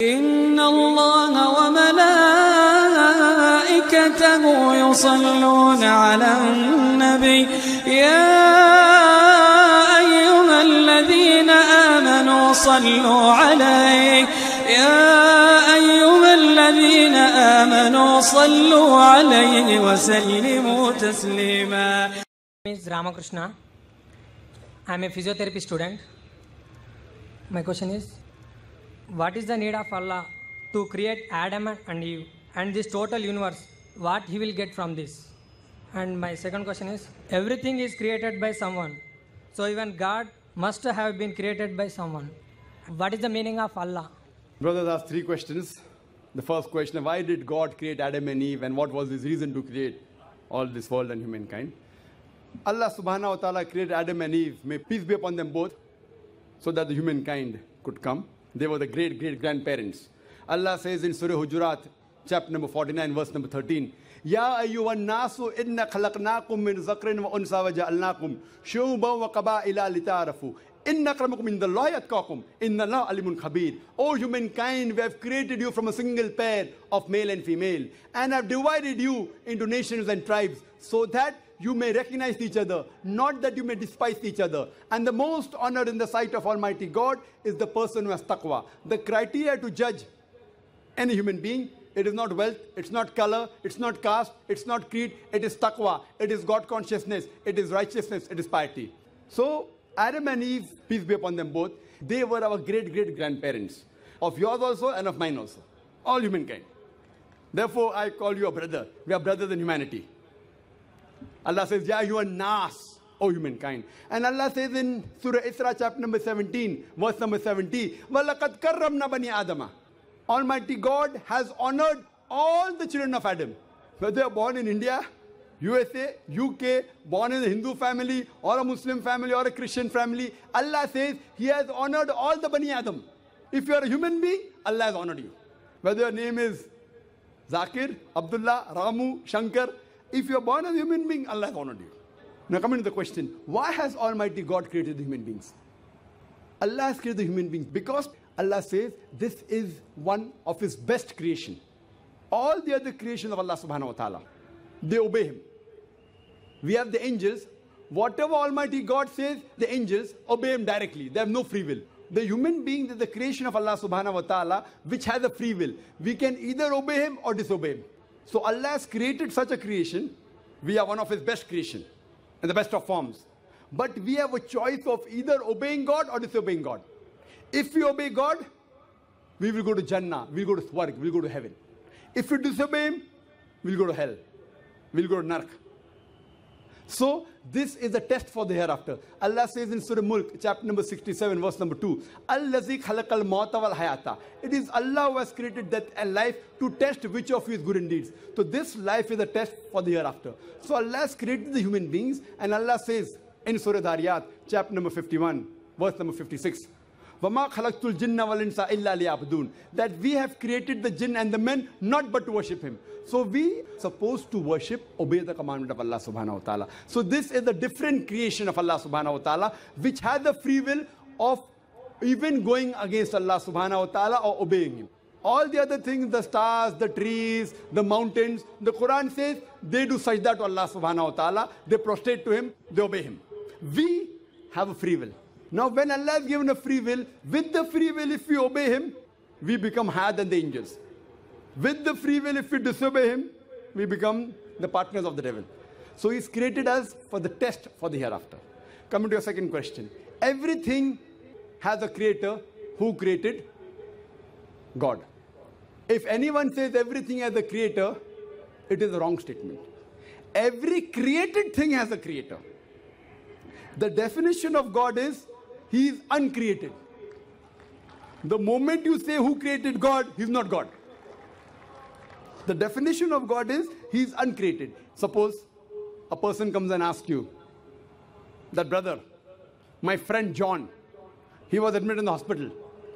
إن الله وملائكته يصلون على النبي يا أيها الذين آمنوا صلوا عليه وسلموا تسليما. My name is Ramakrishna. I am a physiotherapy student. My question is, what is the need of Allah to create Adam and Eve and this total universe? What he will get from this? And my second question is, everything is created by someone. So even God must have been created by someone. What is the meaning of Allah? Brothers asked three questions. The first question, why did God create Adam and Eve, and what was his reason to create all this world and humankind? Allah subhanahu wa ta'ala created Adam and Eve, may peace be upon them both, so that the humankind could come. They were the great-great-grandparents. Allah says in Surah Hujurat, chapter number 49, verse number 13, Ya ayyuhan nasu inna khalaqnakum min zakrin wa unsa wa ja'alnakum shu'uban wa qaba'ila lita'arafu. Inna akramakum indallahi atqakum. Inna Allah alimun khabir. O humankind, we have created you from a single pair of male and female, and have divided you into nations and tribes, so that you may recognize each other, not that you may despise each other. And the most honored in the sight of Almighty God is the person who has taqwa. The criteria to judge any human being, it is not wealth, it's not color, it's not caste, it's not creed, it is taqwa, it is God consciousness, it is righteousness, it is piety. So Adam and Eve, peace be upon them both, they were our great-great-grandparents, of yours also and of mine also, all humankind. Therefore, I call you a brother. We are brothers in humanity. Allah says, Ya ayyuhan nas, O humankind. And Allah says in Surah Isra, chapter number 17, verse number 70, وَلَقَدْ كَرَّمْنَا بَنِي آدَمَ. Almighty God has honored all the children of Adam. Whether they are born in India, USA, UK, born in a Hindu family, or a Muslim family, or a Christian family, Allah says He has honored all the Bani Adam. If you are a human being, Allah has honored you. Whether your name is Zakir, Abdullah, Ramu, Shankar, if you are born as a human being, Allah has honored you. Now coming to the question, why has Almighty God created the human beings? Allah has created the human beings because Allah says this is one of His best creation. All the other creations of Allah subhanahu wa ta'ala, they obey Him. We have the angels. Whatever Almighty God says, the angels obey Him directly. They have no free will. The human being is the creation of Allah subhanahu wa ta'ala, which has a free will. We can either obey Him or disobey Him. So Allah has created such a creation. We are one of His best creation, in the best of forms. But we have a choice of either obeying God or disobeying God. If we obey God, we will go to Jannah, we will go to Swarg, we will go to heaven. If we disobey Him, we will go to hell. We will go to Nark. So, this is a test for the hereafter. Allah says in Surah Mulk, chapter number 67, verse number 2, Allazi khalaqal mauta wal hayata. It is Allah who has created death and life to test which of you is good in deeds. So, this life is a test for the hereafter. So, Allah has created the human beings, and Allah says in Surah Dhariyat, chapter number 51, verse number 56, وَمَا خَلَقْتُ الْجِنَّ وَالْإِنسَ إِلَّا لِيَعْبُدُونَ. That we have created the jinn and the men not but to worship Him. So we are supposed to worship, obey the commandment of Allah subhanahu wa ta'ala. So this is a different creation of Allah subhanahu wa ta'ala, which has the free will of even going against Allah subhanahu wa ta'ala or obeying Him. All the other things, the stars, the trees, the mountains, the Quran says they do sajda to Allah subhanahu wa ta'ala, they prostrate to Him, they obey Him. We have a free will. Now when Allah has given a free will, with the free will if we obey Him, we become higher than the angels. With the free will if we disobey Him, we become the partners of the devil. So He's created us for the test for the hereafter. Coming to your second question. Everything has a creator. Who created? God. If anyone says everything has a creator, it is a wrong statement. Every created thing has a creator. The definition of God is He is uncreated. The moment you say who created God, He's not God. The definition of God is He is uncreated. Suppose a person comes and asks you that, brother, my friend John, he was admitted in the hospital.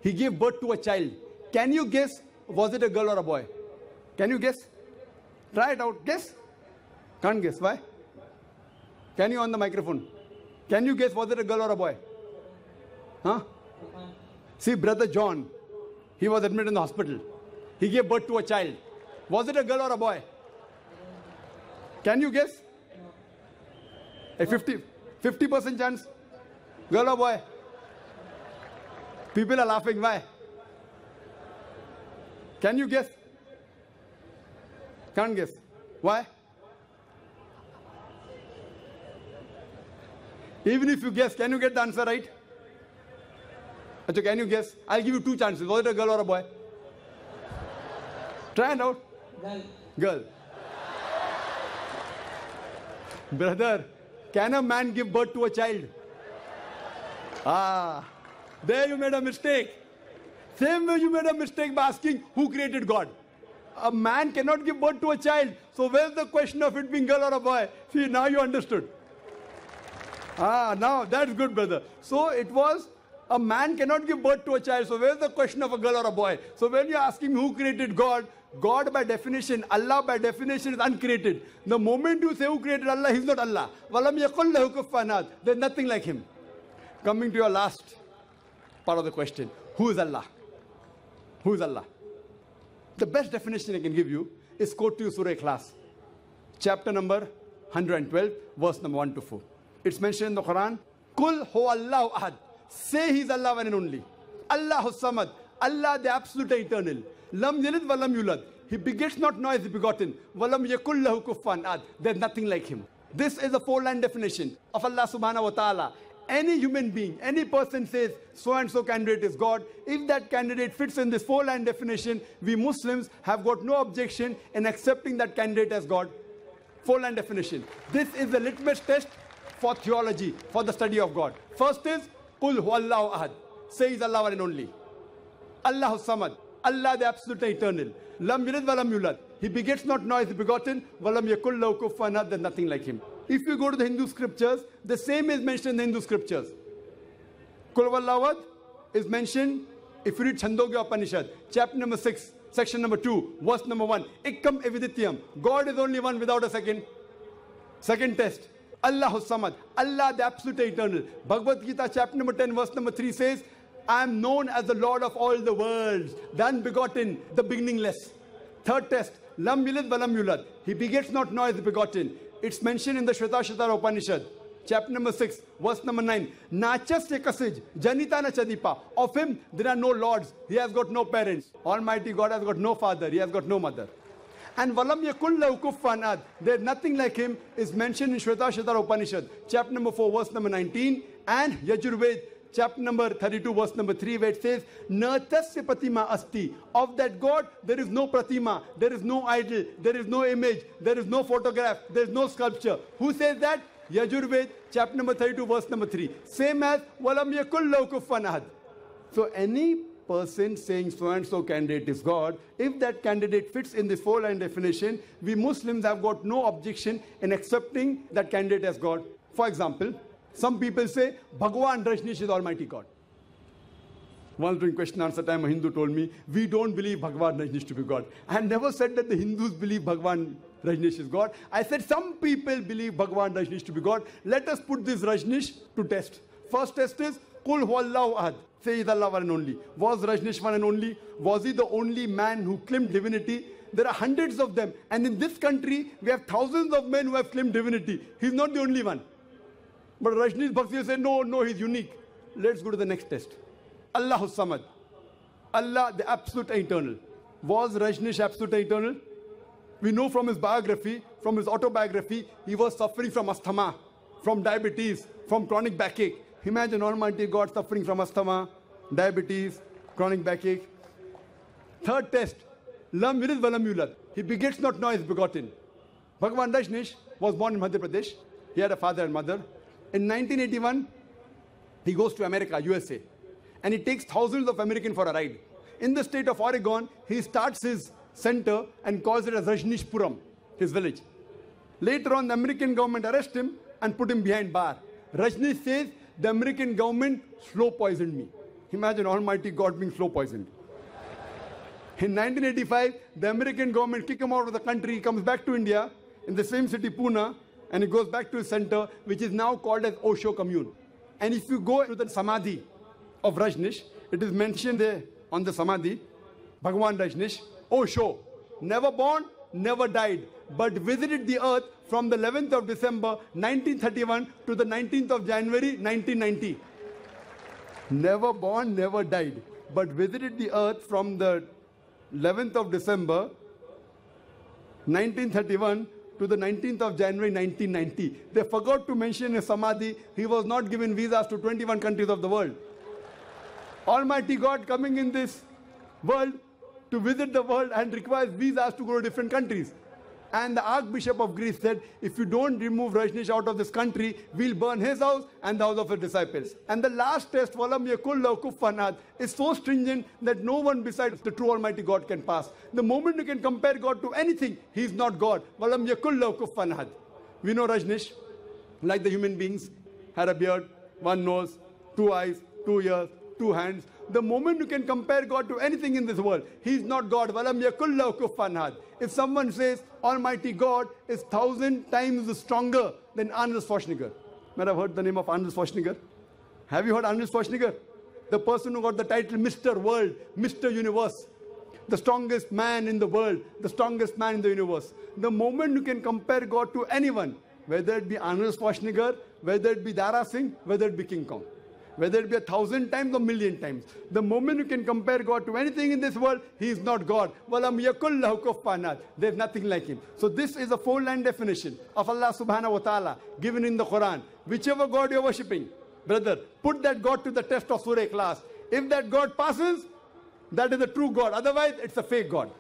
He gave birth to a child. Can you guess, was it a girl or a boy? Can you guess? Try it out. Guess. Can't guess. Why? Can you on the microphone? Can you guess, was it a girl or a boy? Huh? See, brother John, He was admitted in the hospital. He gave birth to a child. Was it a girl or a boy? Can you guess? A 50% chance? Girl or boy? People are laughing. Why? Can you guess? Can't guess. Why? Even if you guess, can you get the answer right? Achha, can you guess? I'll give you two chances. Was it a girl or a boy? Try it out. Girl. Brother, can a man give birth to a child? There you made a mistake. Same way you made a mistake by asking who created God. A man cannot give birth to a child. So where's the question of it being girl or a boy? See, now you understood. Now that's good, brother. So it was a man cannot give birth to a child. So where's the question of a girl or a boy? So when you're asking who created God, God by definition, Allah by definition is uncreated. The moment you say who created Allah, He's not Allah. وَلَمْ يَقُلْ لَهُ كُفُوًا أَحَدٌ. There's nothing like Him. Coming to your last part of the question. Who is Allah? Who is Allah? The best definition I can give you is quote to you Surah Ikhlas. Chapter number 112, verse number 1 to 4. It's mentioned in the Quran. Kul huwa Allahu ahad. Say He's Allah one and only. Allahu samad. Allah the absolute eternal. Lam yalid wa lam yulad. He begets not nor is he begotten. Walam yakul lahu kufuwan ahad. There's nothing like Him. This is a four-line definition of Allah subhanahu wa ta'ala. Any human being, any person says so and so candidate is God. If that candidate fits in this four-line definition, we Muslims have got no objection in accepting that candidate as God. Four-line definition. This is the litmus test for theology, for the study of God. First is Qul huwallahu ahad. Say He's Allah one and only. Allahu samad. Allah the absolute eternal. Lam yalid wa lam yulad. He begets not nor is he begotten. Walam yakul lahu kufuwan ahad. There's nothing like Him. If you go to the Hindu scriptures, the same is mentioned in the Hindu scriptures. Kul huwallahu ahad is mentioned if you read Chandogya Upanishad, chapter number 6, section number 2, verse number 1. Ekkam evidityam. God is only one without a second. Second test. Allahu samad. Allah the absolute eternal. Bhagavad Gita chapter number 10, verse number 3 says, I am known as the Lord of all the worlds, the unbegotten, the beginningless. Third test. Lam yalid wa lam yulad. He begets not nor is he begotten. It's mentioned in the Shvetasvatara Upanishad, chapter number 6, verse number 9. Nachasya kasij, janita na chadipa. Of Him there are no lords. He has got no parents. Almighty God has got no father. He has got no mother. And walam yakul lahu kufuwan ahad. There's nothing like Him is mentioned in Shvetasvatara Upanishad, chapter number 4, verse number 19. And Yajurved, chapter number 32, verse number 3, where it says, Natasya pratima asti. Of that God, there is no pratima, there is no idol, there is no image, there is no photograph, there is no sculpture. Who says that? Yajurved, chapter number 32, verse number 3. Same as, Walam yakul lahu kufuwan ahad. So any person saying so and so candidate is God, if that candidate fits in this four-line definition, we Muslims have got no objection in accepting that candidate as God. For example, some people say, Bhagwan Rajneesh is Almighty God. Once during question answer time, a Hindu told me, we don't believe Bhagwan Rajneesh to be God. I had never said that the Hindus believe Bhagwan Rajneesh is God. I said some people believe Bhagwan Rajneesh to be God. Let us put this Rajneesh to test. First test is, Qul huwallahu ahad. Say He's Allah one and only. Was Rajneesh one and only? Was he the only man who claimed divinity? There are hundreds of them. And in this country, we have thousands of men who have claimed divinity. He's not the only one. But Rajneesh Bhaksi said, no, he's unique. Let's go to the next test. Allahu samad. Allah the absolute eternal. Was Rajneesh absolute eternal? We know from his biography, from his autobiography, he was suffering from asthma, from diabetes, from chronic backache. Imagine Almighty God suffering from asthma, diabetes, chronic backache. Third test. Lam yalid wa lam yulad. He begets not nor is begotten. Bhagwan Rajneesh was born in Madhya Pradesh. He had a father and mother. In 1981, he goes to America, USA, and he takes thousands of Americans for a ride. In the state of Oregon, he starts his center and calls it as Rajneeshpuram, his village. Later on, the American government arrests him and put him behind bar. Rajneesh says, the American government slow poisoned me. Imagine Almighty God being slow poisoned. In 1985, the American government kicked him out of the country. He comes back to India in the same city, Pune, and he goes back to his center, which is now called as Osho Commune. And if you go to the Samadhi of Rajneesh, it is mentioned there on the Samadhi Bhagwan Rajneesh, Osho, never born, never died, but visited the earth from the 11th of December 1931 to the 19th of January 1990. Never born, never died, but visited the earth from the 11th of December 1931 to the 19th of January 1990. They forgot to mention in Samadhi, he was not given visas to 21 countries of the world. Almighty God coming in this world to visit the world and requires visas to go to different countries. And the Archbishop of Greece said, if you don't remove Rajneesh out of this country, we'll burn his house and the house of his disciples. And the last test, Walam yakul lahu kufuwan ahad, is so stringent that no one besides the true Almighty God can pass. The moment you can compare God to anything, he is not God. Walam yakul lahu kufuwan ahad. We know Rajneesh, like the human beings, had a beard, one nose, two eyes, 2 ears, 2 hands. The moment you can compare God to anything in this world, he is not God. Walam yakul lahu kufuwan ahad. If someone says Almighty God is 1,000 times stronger than Arnold Schwarzenegger. You might have heard the name of Arnold Schwarzenegger. Have you heard Arnold Schwarzenegger? The person who got the title Mr. World, Mr. Universe. The strongest man in the world, the strongest man in the universe. The moment you can compare God to anyone, whether it be Arnold Schwarzenegger, whether it be Dara Singh, whether it be King Kong, whether it be 1,000 times or 1,000,000 times. The moment you can compare God to anything in this world, he is not God. Walam yakul lahu kufuwan ahad. There is nothing like him. So this is a 4-line definition of Allah subhanahu wa ta'ala given in the Quran. Whichever God you are worshipping, brother, put that God to the test of Surah Ikhlas. If that God passes, that is the true God. Otherwise, it's a fake God.